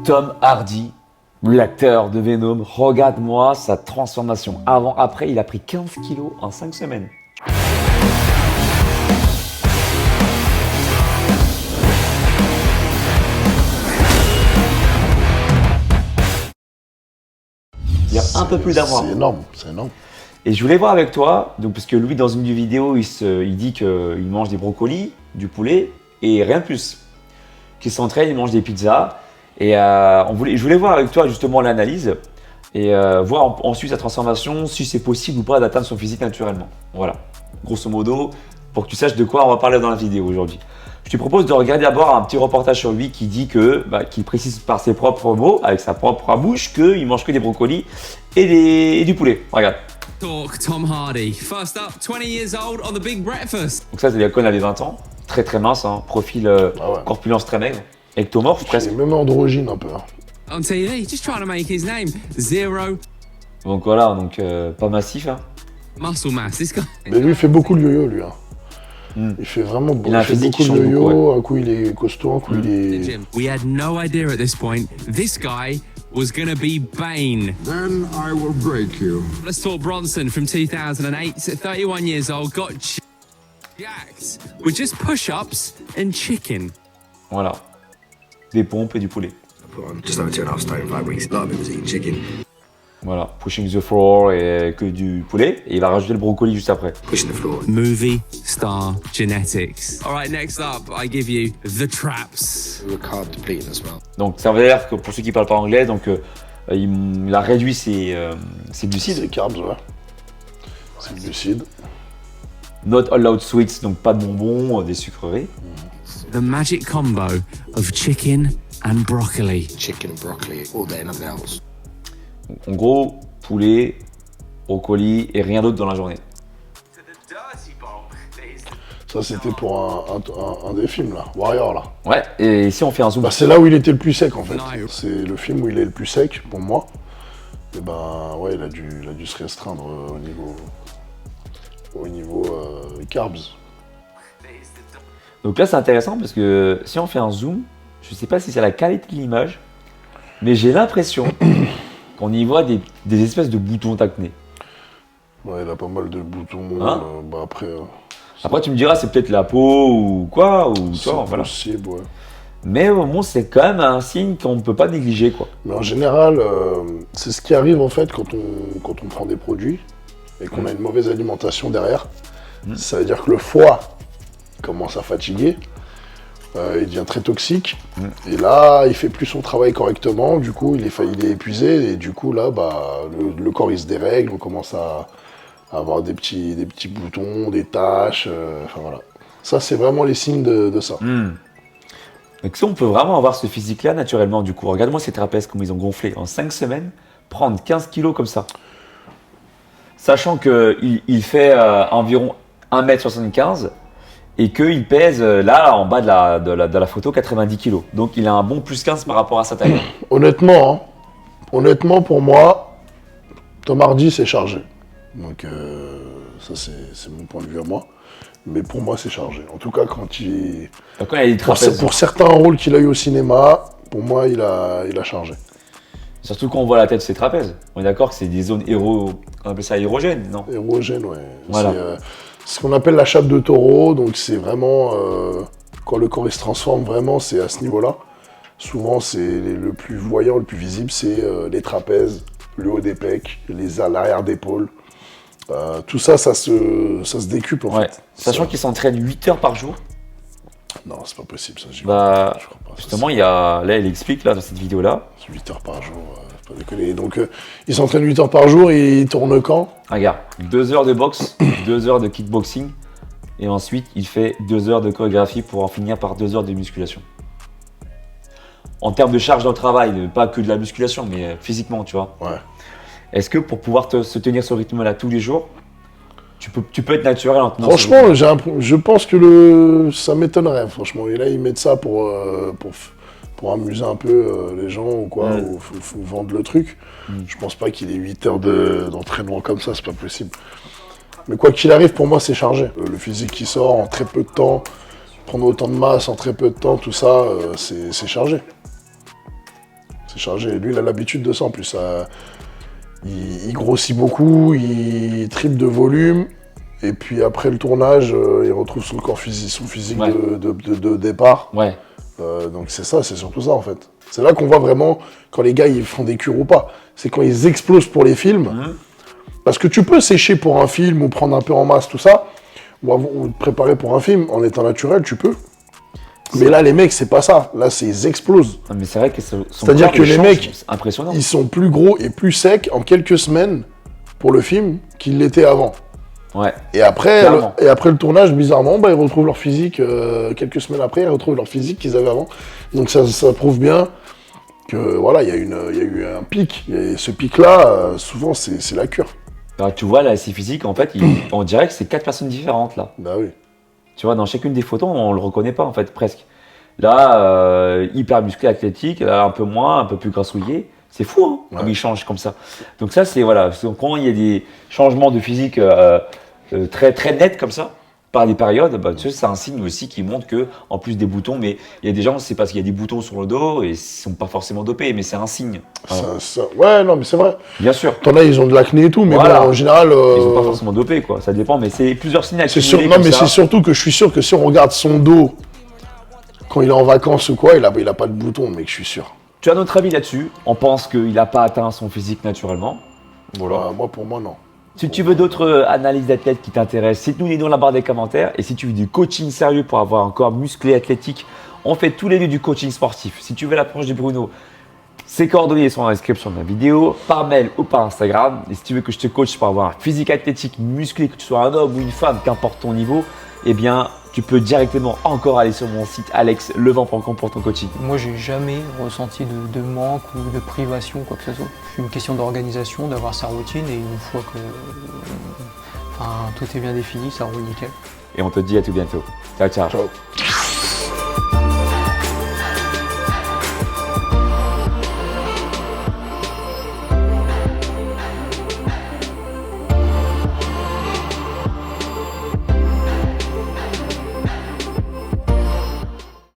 Tom Hardy, l'acteur de Venom, regarde-moi sa transformation. Avant-après, il a pris 15 kilos en 5 semaines. Il y a un peu plus d'un mois. C'est énorme, c'est énorme. Et je voulais voir avec toi, donc, parce que lui, dans une vidéo, il dit qu'il mange des brocolis, du poulet et rien de plus. Qu'il s'entraîne, il mange des pizzas. Et je voulais voir avec toi justement l'analyse et voir ensuite sa transformation, si c'est possible ou pas d'atteindre son physique naturellement. Voilà, grosso modo, pour que tu saches de quoi on va parler dans la vidéo aujourd'hui. Je te propose de regarder d'abord un petit reportage sur lui qui dit qu'il précise par ses propres mots, avec sa propre bouche, qu'il mange que des brocolis et du poulet. Regarde. Talk Tom Hardy. First up, 20 years old on the Big Breakfast. Donc ça, c'est quand il avait 20 ans. Très très mince, hein. Profil corpulence très maigre. Ectomorphe presque. Même androgyne un peu. Hein. On TV, just trying to make his name. Zero Donc voilà, donc pas massif. Hein. muscle mass. This guy. Mais lui, il fait beaucoup de yo-yo, lui. Hein. Il fait vraiment Il a un fait physique beaucoup qui de change yo-yo. beaucoup, ouais. Un coup, il est costaud, un coup, il est... Gym. We had no idea at this point this guy was gonna be Bane. Then I will break you. Let's talk Bronson from 2008. 31 years old, got jacked with just push-ups and chicken. Voilà. Des pompes et du poulet. Put on just over 2.5 stone in 5 weeks. A lot of it was eating chicken, Voilà. Pushing the floor et que du poulet. Et il va rajouter le brocoli juste après. pushing the floor. Movie star genetics. All right, next up, I give you the traps. We were carb depleting as well. Donc ça veut dire que pour ceux qui parlent pas anglais, donc il a réduit ses glucides. C'est carbs, ouais. C'est glucides. Not allowed sweets, donc pas de bonbons, des sucreries. The magic combo of chicken and broccoli. Chicken and broccoli all day, nothing else. En gros, poulet, brocoli et rien d'autre dans la journée. Ça, c'était pour un des films, là. Warrior, là. Ouais, et ici on fait un zoom. Bah, c'est là où il était le plus sec, en fait. Non. C'est le film où il est le plus sec, pour moi. Et ben, ouais, il a dû se restreindre au niveau carbs. Donc là c'est intéressant parce que si on fait un zoom, je sais pas si c'est la qualité de l'image, mais j'ai l'impression qu'on y voit des espèces de boutons d'acné. Ouais, il a pas mal de boutons. Hein Bah, après, Après tu me diras c'est peut-être la peau ou quoi, ou c'est toi, voilà. possible, ouais. Mais au moins c'est quand même un signe qu'on ne peut pas négliger quoi. Mais en général, c'est ce qui arrive, en fait, quand on prend des produits et qu'on a une mauvaise alimentation derrière. Ça veut dire que le foie commence à fatiguer, il devient très toxique, et là, il fait plus son travail correctement, du coup, il est épuisé, et du coup, là, bah, le corps, il se dérègle, on commence à avoir des petits boutons, des taches, enfin voilà. Ça, c'est vraiment les signes de ça. Donc ça on peut vraiment avoir ce physique là naturellement du coup. Regarde-moi ces trapèzes comme ils ont gonflé en 5 semaines, prendre 15 kilos comme ça. Sachant qu'il fait environ 1m75 et qu'il pèse là en bas de la photo 90 kg. Donc il a un bon plus 15 par rapport à sa taille. Honnêtement, pour moi, Tom Hardy, c'est chargé. Donc ça, c'est mon point de vue à moi. Mais pour moi, c'est chargé. En tout cas, quand Donc quand il y a des trapèzes, pour certains rôles qu'il a eu au cinéma, pour moi, il a chargé. surtout quand on voit la tête de ses trapèzes. On est d'accord que c'est des zones on appelle ça érogènes, non? Érogène, ouais. Voilà. C'est ce qu'on appelle la chape de taureau. Donc c'est vraiment, quand le corps il se transforme vraiment, c'est à ce niveau-là. Souvent, c'est le plus voyant, le plus visible, c'est les trapèzes, le haut des pecs, l'arrière d'épaule. Tout ça, ça se décuple en Ouais. fait. Sachant qu'il s'entraîne 8 heures par jour. Non, c'est pas possible ça. Bah, je crois pas. justement, là, il explique là dans cette vidéo-là. 8 heures par jour, faut pas déconner. Donc, il s'entraîne 8 heures par jour et il tourne quand? Regarde, 2 heures de boxe, 2 heures de kickboxing, et ensuite il fait 2 heures de chorégraphie pour en finir par 2 heures de musculation. En termes de charge dans le travail, pas que de la musculation, mais physiquement, tu vois. Ouais. Est-ce que pour pouvoir se tenir ce rythme-là tous les jours, tu peux être naturel en tenant ce Franchement, rythme? je pense que ça m'étonnerait, franchement. Et là, ils mettent ça pour amuser un peu les gens ou quoi, ou faut vendre le truc. Je pense pas qu'il ait 8 heures d'entraînement comme ça, c'est pas possible. Mais quoi qu'il arrive, pour moi, c'est chargé. Le physique qui sort en très peu de temps, prendre autant de masse en très peu de temps, tout ça, c'est chargé. C'est chargé. Lui, il a l'habitude de ça en plus. Il grossit beaucoup, il triple de volume. Et puis après le tournage, il retrouve son physique Ouais. de départ. Ouais. Donc c'est ça, c'est surtout ça en fait. C'est là qu'on voit vraiment quand les gars ils font des cures ou pas. C'est quand ils explosent pour les films. Parce que tu peux sécher pour un film ou prendre un peu en masse, tout ça, ou te préparer pour un film en étant naturel, tu peux. Mais là, les mecs, c'est pas ça. Là, ils explosent. Non, mais c'est vrai que C'est-à-dire que les mecs, c'est impressionnant. Ils sont plus gros et plus secs en quelques semaines pour le film qu'ils l'étaient avant. Ouais. Et après, Clairement. le tournage, bizarrement, ils retrouvent leur physique, quelques semaines après, ils retrouvent leur physique qu'ils avaient avant. Donc ça prouve bien que voilà, il y a eu un pic. Et ce pic-là, souvent, c'est la cure. Alors, tu vois, là, c'est physique, en fait, on dirait que c'est 4 personnes différentes, là. Bah oui. Tu vois, dans chacune des photos, on le reconnaît pas, en fait, presque. Là, hyper musclé, athlétique, là, un peu moins, un peu plus grassouillé. C'est fou, hein, comme il change comme ça. Donc ça, c'est, voilà, quand il y a des changements de physique très, très nets comme ça, par des périodes, bah, tu sais, c'est un signe aussi qui montre que, en plus des boutons, mais il y a des gens, c'est parce qu'il y a des boutons sur le dos et ils sont pas forcément dopés, mais c'est un signe. Voilà. Ouais, non, mais c'est vrai. Bien sûr. T'en as, ils ont de l'acné et tout, mais Voilà. bon, en général. Ils sont pas forcément dopés, quoi. Ça dépend, mais c'est plusieurs signes accumulés Non, comme mais ça. c'est surtout que je suis sûr que si on regarde son dos quand il est en vacances ou quoi, il a pas de boutons, mec, je suis sûr. Tu as notre avis là-dessus. On pense qu'il n'a pas atteint son physique naturellement. Voilà. Moi, pour moi, non. Si tu veux d'autres analyses d'athlètes qui t'intéressent, cite-nous les noms dans la barre des commentaires. Et si tu veux du coaching sérieux pour avoir un corps musclé, athlétique, on fait tous les deux du coaching sportif. Si tu veux l'approche de Bruno, ses coordonnées sont dans la description de la vidéo, par mail ou par Instagram. Et si tu veux que je te coach pour avoir un physique athlétique, musclé, que tu sois un homme ou une femme, qu'importe ton niveau, eh bien, tu peux directement encore aller sur mon site alexlevent.com pour ton coaching. Moi, j'ai jamais ressenti de manque ou de privation, quoi que ce soit. C'est une question d'organisation, d'avoir sa routine, et une fois que tout est bien défini, ça roule nickel. Et on te dit à tout bientôt. Ciao, ciao. Ciao.